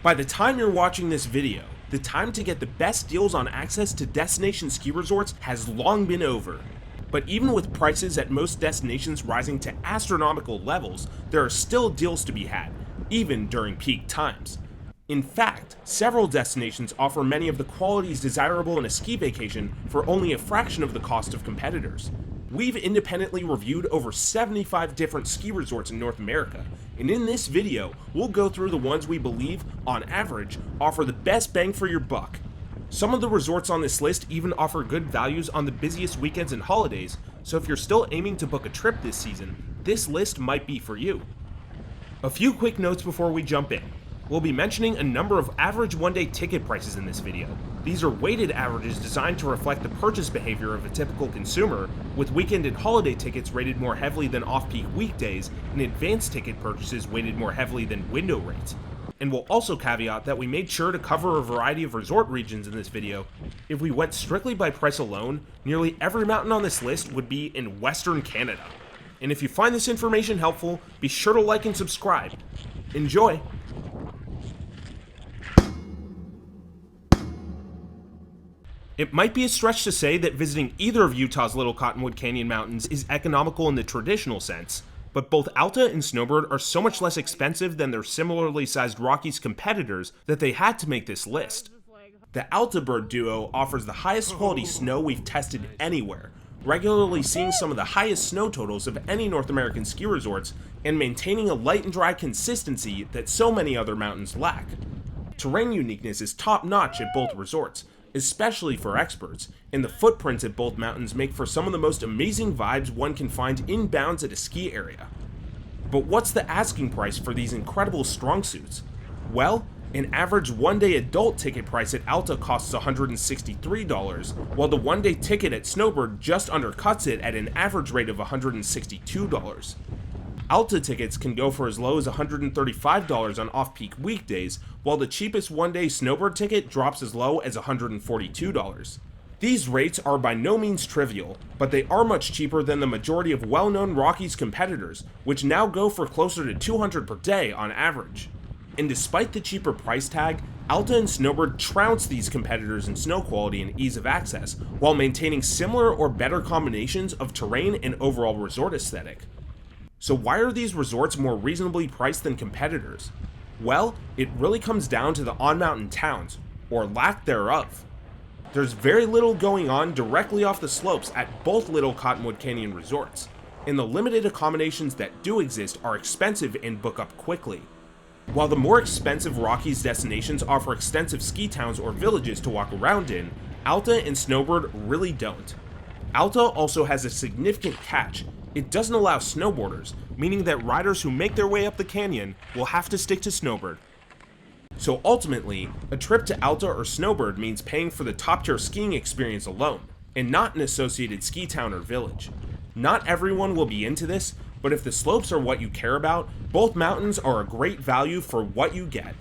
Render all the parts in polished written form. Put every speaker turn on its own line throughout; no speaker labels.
By the time you're watching this video, the time to get the best deals on access to destination ski resorts has long been over. But even with prices at most destinations rising to astronomical levels, there are still deals to be had, even during peak times. In fact, several destinations offer many of the qualities desirable in a ski vacation for only a fraction of the cost of competitors. We've independently reviewed over 75 different ski resorts in North America, and in this video, we'll go through the ones we believe, on average, offer the best bang for your buck. Some of the resorts on this list even offer good values on the busiest weekends and holidays, so if you're still aiming to book a trip this season, this list might be for you. A few quick notes before we jump in. We'll be mentioning a number of average one-day ticket prices in this video. These are weighted averages designed to reflect the purchase behavior of a typical consumer, with weekend and holiday tickets rated more heavily than off-peak weekdays, and advanced ticket purchases weighted more heavily than window rates. And we'll also caveat that we made sure to cover a variety of resort regions in this video. If we went strictly by price alone, nearly every mountain on this list would be in Western Canada. And if you find this information helpful, be sure to like and subscribe. Enjoy! It might be a stretch to say that visiting either of Utah's Little Cottonwood Canyon mountains is economical in the traditional sense, but both Alta and Snowbird are so much less expensive than their similarly sized Rockies competitors that they had to make this list. The Alta Bird duo offers the highest quality snow we've tested anywhere, regularly seeing some of the highest snow totals of any North American ski resorts and maintaining a light and dry consistency that so many other mountains lack. Terrain uniqueness is top notch at both resorts, especially for experts, and the footprints at both mountains make for some of the most amazing vibes one can find inbounds at a ski area. But what's the asking price for these incredible strong suits? Well, an average one-day adult ticket price at Alta costs $163, while the one-day ticket at Snowbird just undercuts it at an average rate of $162. Alta tickets can go for as low as $135 on off-peak weekdays, while the cheapest one-day Snowbird ticket drops as low as $142. These rates are by no means trivial, but they are much cheaper than the majority of well-known Rockies competitors, which now go for closer to $200 per day on average. And despite the cheaper price tag, Alta and Snowbird trounce these competitors in snow quality and ease of access, while maintaining similar or better combinations of terrain and overall resort aesthetic. So why are these resorts more reasonably priced than competitors? Well, it really comes down to the on-mountain towns, or lack thereof. There's very little going on directly off the slopes at both Little Cottonwood Canyon resorts, and the limited accommodations that do exist are expensive and book up quickly. While the more expensive Rockies destinations offer extensive ski towns or villages to walk around in, Alta and Snowbird really don't. Alta also has a significant catch. It doesn't allow snowboarders, meaning that riders who make their way up the canyon will have to stick to Snowbird. So ultimately, a trip to Alta or Snowbird means paying for the top-tier skiing experience alone, and not an associated ski town or village. Not everyone will be into this, but if the slopes are what you care about, both mountains are a great value for what you get.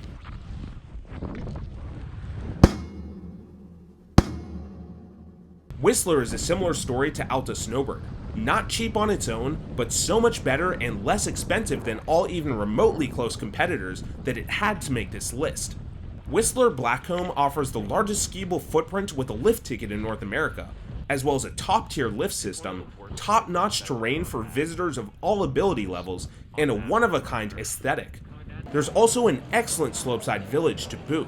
Whistler is a similar story to Alta Snowbird. Not cheap on its own, but so much better and less expensive than all even remotely close competitors that it had to make this list. Whistler Blackcomb offers the largest skiable footprint with a lift ticket in North America, as well as a top-tier lift system, top-notch terrain for visitors of all ability levels, and a one-of-a-kind aesthetic. There's also an excellent slopeside village to boot.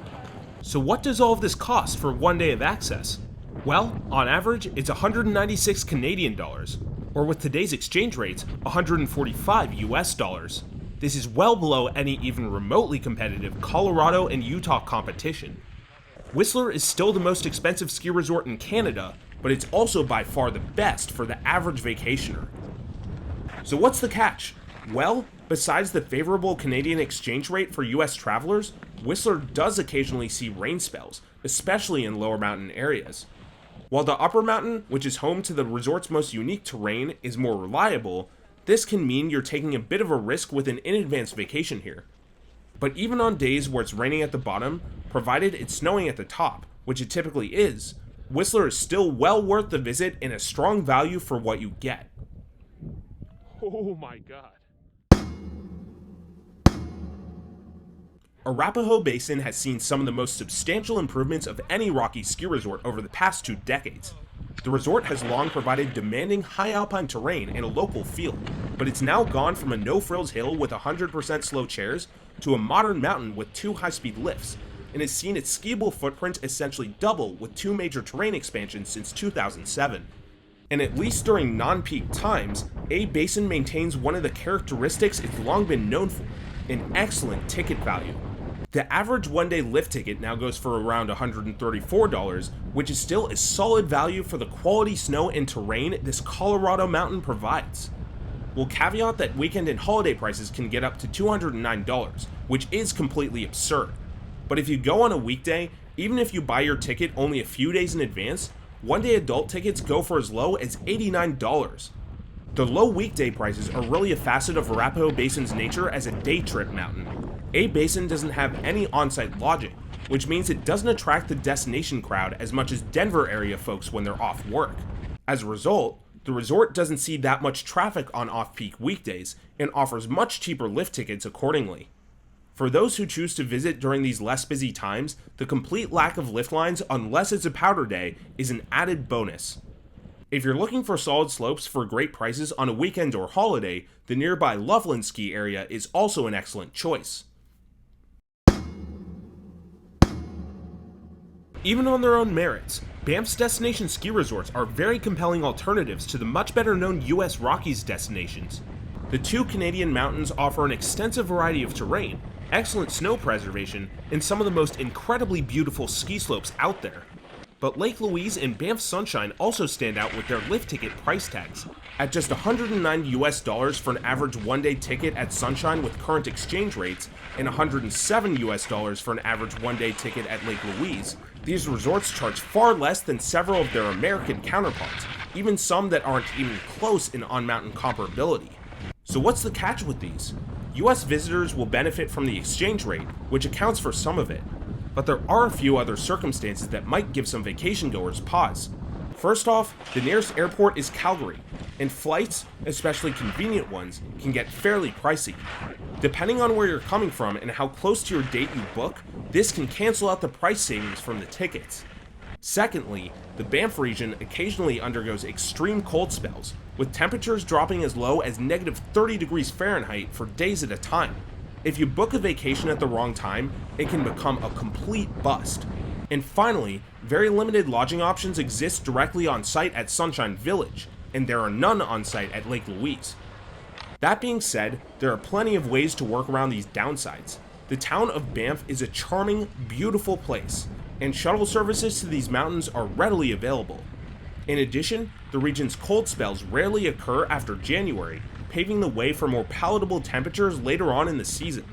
So what does all of this cost for one day of access? Well, on average, it's 196 Canadian dollars, or with today's exchange rates, 145 US dollars. This is well below any even remotely competitive Colorado and Utah competition. Whistler is still the most expensive ski resort in Canada, but it's also by far the best for the average vacationer. So what's the catch? Well, besides the favorable Canadian exchange rate for US travelers, Whistler does occasionally see rain spells, especially in lower mountain areas. While the upper mountain, which is home to the resort's most unique terrain, is more reliable, this can mean you're taking a bit of a risk with an in-advance vacation here. But even on days where it's raining at the bottom, provided it's snowing at the top, which it typically is, Whistler is still well worth the visit and a strong value for what you get.
Oh my god.
Arapahoe Basin has seen some of the most substantial improvements of any Rocky ski resort over the past 2 decades. The resort has long provided demanding high alpine terrain and a local feel, but it's now gone from a no-frills hill with 100% slow chairs to a modern mountain with 2 high-speed lifts, and has seen its skiable footprint essentially double with 2 major terrain expansions since 2007. And at least during non-peak times, A Basin maintains one of the characteristics it's long been known for, an excellent ticket value. The average one-day lift ticket now goes for around $134, which is still a solid value for the quality snow and terrain this Colorado mountain provides. We'll caveat that weekend and holiday prices can get up to $209, which is completely absurd. But if you go on a weekday, even if you buy your ticket only a few days in advance, one-day adult tickets go for as low as $89. The low weekday prices are really a facet of Arapahoe Basin's nature as a day trip mountain. A Basin doesn't have any on-site lodging, which means it doesn't attract the destination crowd as much as Denver area folks when they're off work. As a result, the resort doesn't see that much traffic on off-peak weekdays and offers much cheaper lift tickets accordingly. For those who choose to visit during these less busy times, the complete lack of lift lines unless it's a powder day is an added bonus. If you're looking for solid slopes for great prices on a weekend or holiday, the nearby Loveland ski area is also an excellent choice. Even on their own merits, Banff's destination ski resorts are very compelling alternatives to the much better known US Rockies destinations. The 2 Canadian mountains offer an extensive variety of terrain, excellent snow preservation, and some of the most incredibly beautiful ski slopes out there. But Lake Louise and Banff Sunshine also stand out with their lift ticket price tags. At just $109 for an average one-day ticket at Sunshine with current exchange rates, and $107 for an average one-day ticket at Lake Louise, these resorts charge far less than several of their American counterparts, even some that aren't even close in on-mountain comparability. So what's the catch with these? US visitors will benefit from the exchange rate, which accounts for some of it. But there are a few other circumstances that might give some vacation goers pause. First off, the nearest airport is Calgary, and flights, especially convenient ones, can get fairly pricey. Depending on where you're coming from and how close to your date you book, this can cancel out the price savings from the tickets. Secondly, the Banff region occasionally undergoes extreme cold spells, with temperatures dropping as low as -30 degrees Fahrenheit for days at a time. If you book a vacation at the wrong time, it can become a complete bust. And finally, very limited lodging options exist directly on site at Sunshine Village, and there are none on site at Lake Louise. That being said, there are plenty of ways to work around these downsides. The town of Banff is a charming, beautiful place, and shuttle services to these mountains are readily available. In addition, the region's cold spells rarely occur after January, paving the way for more palatable temperatures later on in the season.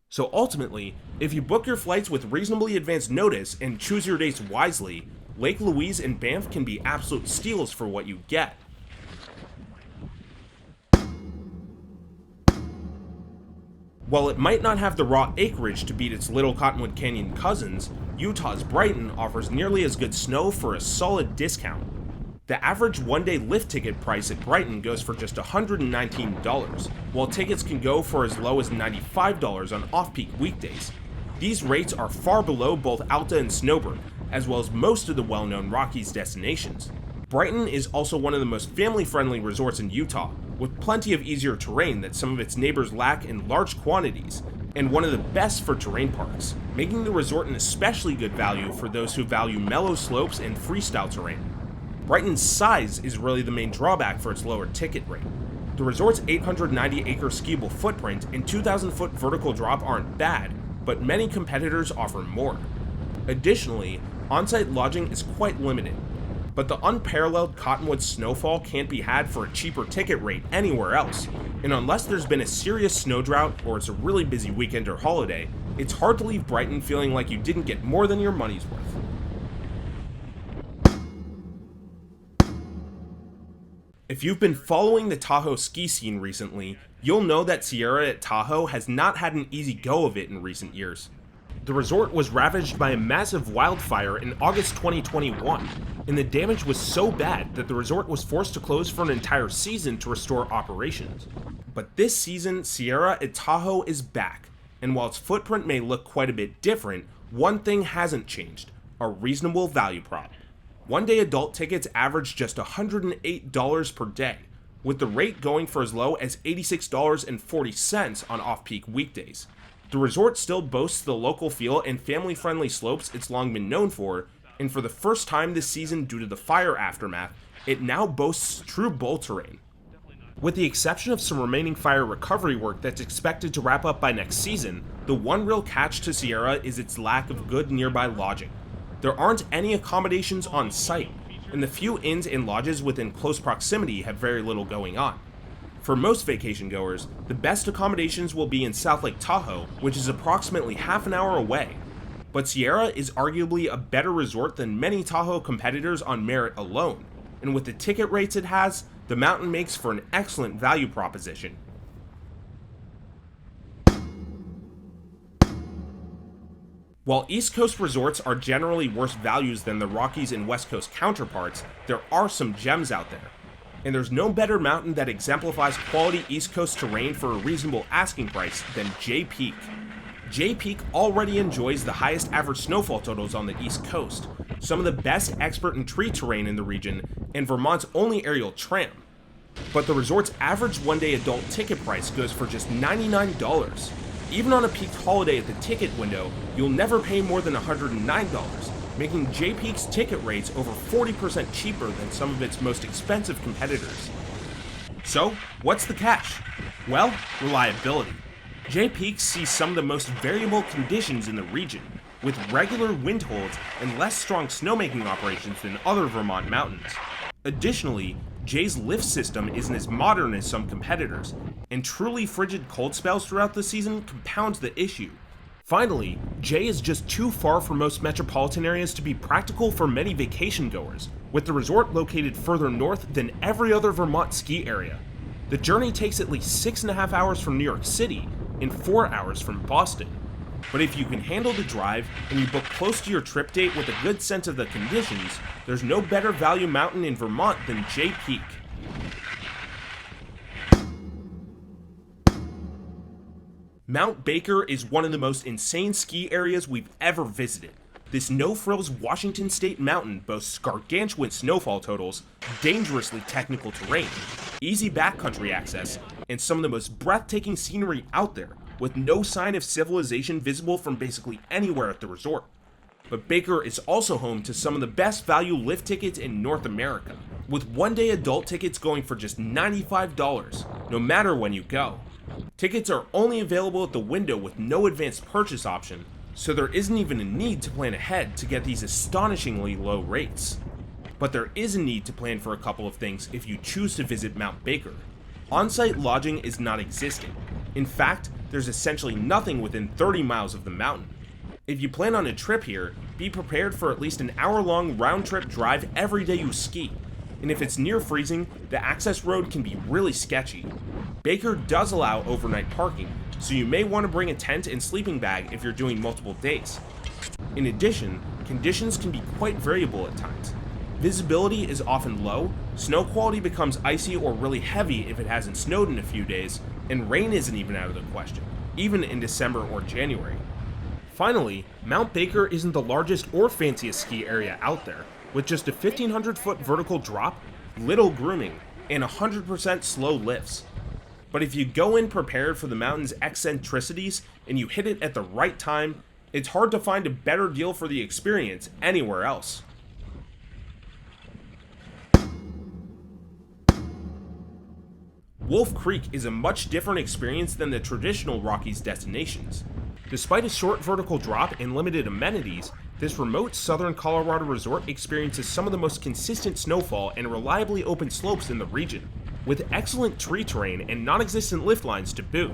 So ultimately, if you book your flights with reasonably advanced notice and choose your dates wisely, Lake Louise and Banff can be absolute steals for what you get. While it might not have the raw acreage to beat its Little Cottonwood Canyon cousins, Utah's Brighton offers nearly as good snow for a solid discount. The average one-day lift ticket price at Brighton goes for just $119, while tickets can go for as low as $95 on off-peak weekdays. These rates are far below both Alta and Snowbird, as well as most of the well-known Rockies destinations. Brighton is also one of the most family-friendly resorts in Utah, with plenty of easier terrain that some of its neighbors lack in large quantities, and one of the best for terrain parks, making the resort an especially good value for those who value mellow slopes and freestyle terrain. Brighton's size is really the main drawback for its lower ticket rate. The resort's 890-acre skiable footprint and 2,000-foot vertical drop aren't bad, but many competitors offer more. Additionally, on-site lodging is quite limited, but the unparalleled Cottonwood snowfall can't be had for a cheaper ticket rate anywhere else, and unless there's been a serious snow drought or it's a really busy weekend or holiday, it's hard to leave Brighton feeling like you didn't get more than your money's worth. If you've been following the Tahoe ski scene recently, you'll know that Sierra at Tahoe has not had an easy go of it in recent years. The resort was ravaged by a massive wildfire in August 2021, and the damage was so bad that the resort was forced to close for an entire season to restore operations. But this season, Sierra at Tahoe is back, and while its footprint may look quite a bit different, one thing hasn't changed: a reasonable value prop. One-day adult tickets average just $108 per day, with the rate going for as low as $86.40 on off-peak weekdays. The resort still boasts the local feel and family-friendly slopes it's long been known for, and for the first time this season due to the fire aftermath, it now boasts true bowl terrain. With the exception of some remaining fire recovery work that's expected to wrap up by next season, the one real catch to Sierra is its lack of good nearby lodging. There aren't any accommodations on site, and the few inns and lodges within close proximity have very little going on. For most vacation goers, the best accommodations will be in South Lake Tahoe, which is approximately half an hour away. But Sierra is arguably a better resort than many Tahoe competitors on merit alone, and with the ticket rates it has, the mountain makes for an excellent value proposition. While East Coast resorts are generally worse values than the Rockies and West Coast counterparts, there are some gems out there. And there's no better mountain that exemplifies quality East Coast terrain for a reasonable asking price than Jay Peak. Jay Peak already enjoys the highest average snowfall totals on the East Coast, some of the best expert and tree terrain in the region, and Vermont's only aerial tram. But the resort's average one-day adult ticket price goes for just $99. Even on a peaked holiday at the ticket window, you'll never pay more than $109, making Jay Peak's ticket rates over 40% cheaper than some of its most expensive competitors. So, what's the catch? Well, reliability. Jay Peak sees some of the most variable conditions in the region, with regular wind holds and less strong snowmaking operations than other Vermont mountains. Additionally, Jay's lift system isn't as modern as some competitors, and truly frigid cold spells throughout the season compounds the issue. Finally, Jay is just too far from most metropolitan areas to be practical for many vacation goers, with the resort located further north than every other Vermont ski area. The journey takes at least 6.5 hours from New York City and 4 hours from Boston. But if you can handle the drive and you book close to your trip date with a good sense of the conditions, there's no better value mountain in Vermont than Jay Peak. Mount Baker is one of the most insane ski areas we've ever visited. This no-frills Washington State mountain boasts gargantuan snowfall totals, dangerously technical terrain, easy backcountry access, and some of the most breathtaking scenery out there, with no sign of civilization visible from basically anywhere at the resort. But Baker is also home to some of the best value lift tickets in North America, with one-day adult tickets going for just $95, no matter when you go. Tickets are only available at the window with no advanced purchase option, so there isn't even a need to plan ahead to get these astonishingly low rates. But there is a need to plan for a couple of things if you choose to visit Mount Baker. On-site lodging is not existent. In fact, there's essentially nothing within 30 miles of the mountain. If you plan on a trip here, be prepared for at least an hour-long round-trip drive every day you ski. And if it's near freezing, the access road can be really sketchy. Baker does allow overnight parking, so you may want to bring a tent and sleeping bag if you're doing multiple days. In addition, conditions can be quite variable at times. Visibility is often low, snow quality becomes icy or really heavy if it hasn't snowed in a few days, and rain isn't even out of the question, even in December or January. Finally, Mount Baker isn't the largest or fanciest ski area out there, with just a 1,500-foot vertical drop, little grooming, and 100% slow lifts. But if you go in prepared for the mountain's eccentricities and you hit it at the right time, it's hard to find a better deal for the experience anywhere else. Wolf Creek is a much different experience than the traditional Rockies destinations. Despite a short vertical drop and limited amenities, this remote southern Colorado resort experiences some of the most consistent snowfall and reliably open slopes in the region, with excellent tree terrain and non-existent lift lines to boot.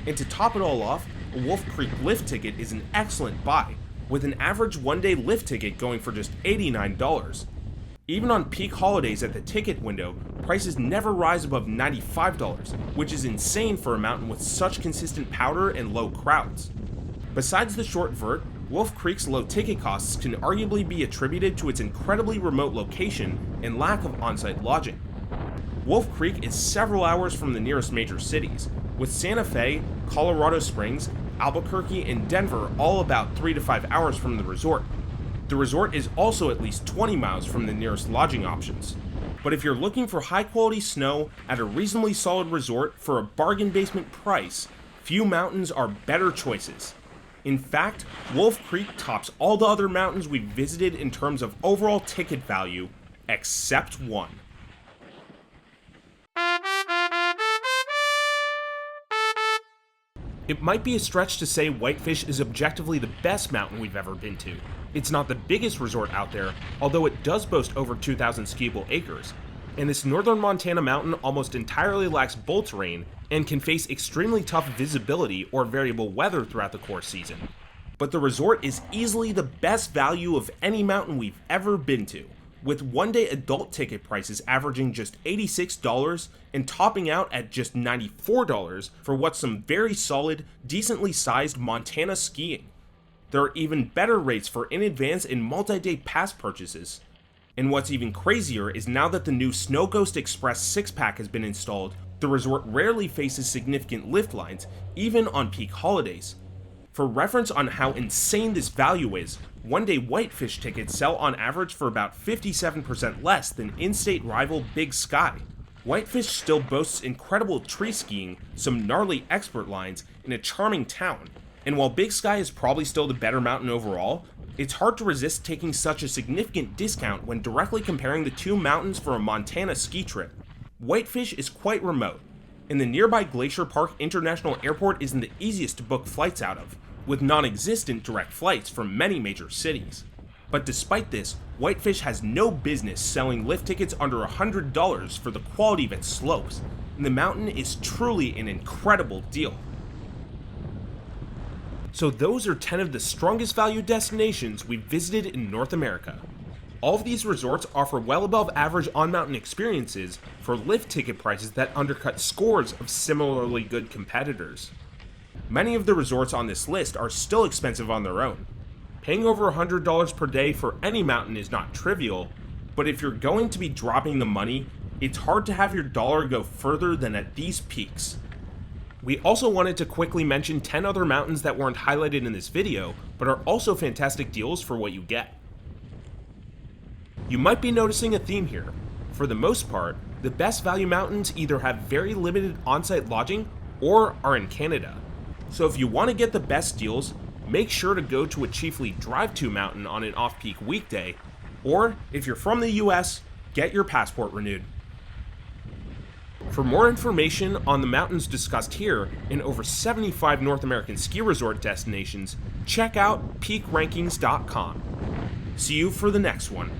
And to top it all off, a Wolf Creek lift ticket is an excellent buy, with an average one-day lift ticket going for just $89. Even on peak holidays at the ticket window, prices never rise above $95, which is insane for a mountain with such consistent powder and low crowds. Besides the short vert, Wolf Creek's low ticket costs can arguably be attributed to its incredibly remote location and lack of on-site lodging. Wolf Creek is several hours from the nearest major cities, with Santa Fe, Colorado Springs, Albuquerque, and Denver, all about 3 to 5 hours from the resort. The resort is also at least 20 miles from the nearest lodging options. But if you're looking for high quality snow at a reasonably solid resort for a bargain basement price, few mountains are better choices. In fact, Wolf Creek tops all the other mountains we've visited in terms of overall ticket value, except one. It might be a stretch to say Whitefish is objectively the best mountain we've ever been to. It's not the biggest resort out there, although it does boast over 2,000 skiable acres. And this northern Montana mountain almost entirely lacks bull terrain and can face extremely tough visibility or variable weather throughout the course season. But the resort is easily the best value of any mountain we've ever been to, with one-day adult ticket prices averaging just $86 and topping out at just $94 for what's some very solid, decently sized Montana skiing. There are even better rates for in-advance and multi-day pass purchases. And what's even crazier is now that the new Snow Ghost Express 6-pack has been installed, the resort rarely faces significant lift lines, even on peak holidays. For reference on how insane this value is, one-day Whitefish tickets sell on average for about 57% less than in-state rival Big Sky. Whitefish still boasts incredible tree skiing, some gnarly expert lines, and a charming town. And while Big Sky is probably still the better mountain overall, it's hard to resist taking such a significant discount when directly comparing the two mountains for a Montana ski trip. Whitefish is quite remote, and the nearby Glacier Park International Airport isn't the easiest to book flights out of, with non-existent direct flights from many major cities. But despite this, Whitefish has no business selling lift tickets under $100 for the quality of its slopes, and the mountain is truly an incredible deal. So those are 10 of the strongest value destinations we've visited in North America. All of these resorts offer well above average on-mountain experiences for lift ticket prices that undercut scores of similarly good competitors. Many of the resorts on this list are still expensive on their own. Paying over $100 per day for any mountain is not trivial, but if you're going to be dropping the money, it's hard to have your dollar go further than at these peaks. We also wanted to quickly mention 10 other mountains that weren't highlighted in this video, but are also fantastic deals for what you get. You might be noticing a theme here. For the most part, the best value mountains either have very limited on-site lodging or are in Canada. So if you want to get the best deals, make sure to go to a chiefly drive-to mountain on an off-peak weekday, or if you're from the US, get your passport renewed. For more information on the mountains discussed here and over 75 North American ski resort destinations, check out peakrankings.com. See you for the next one.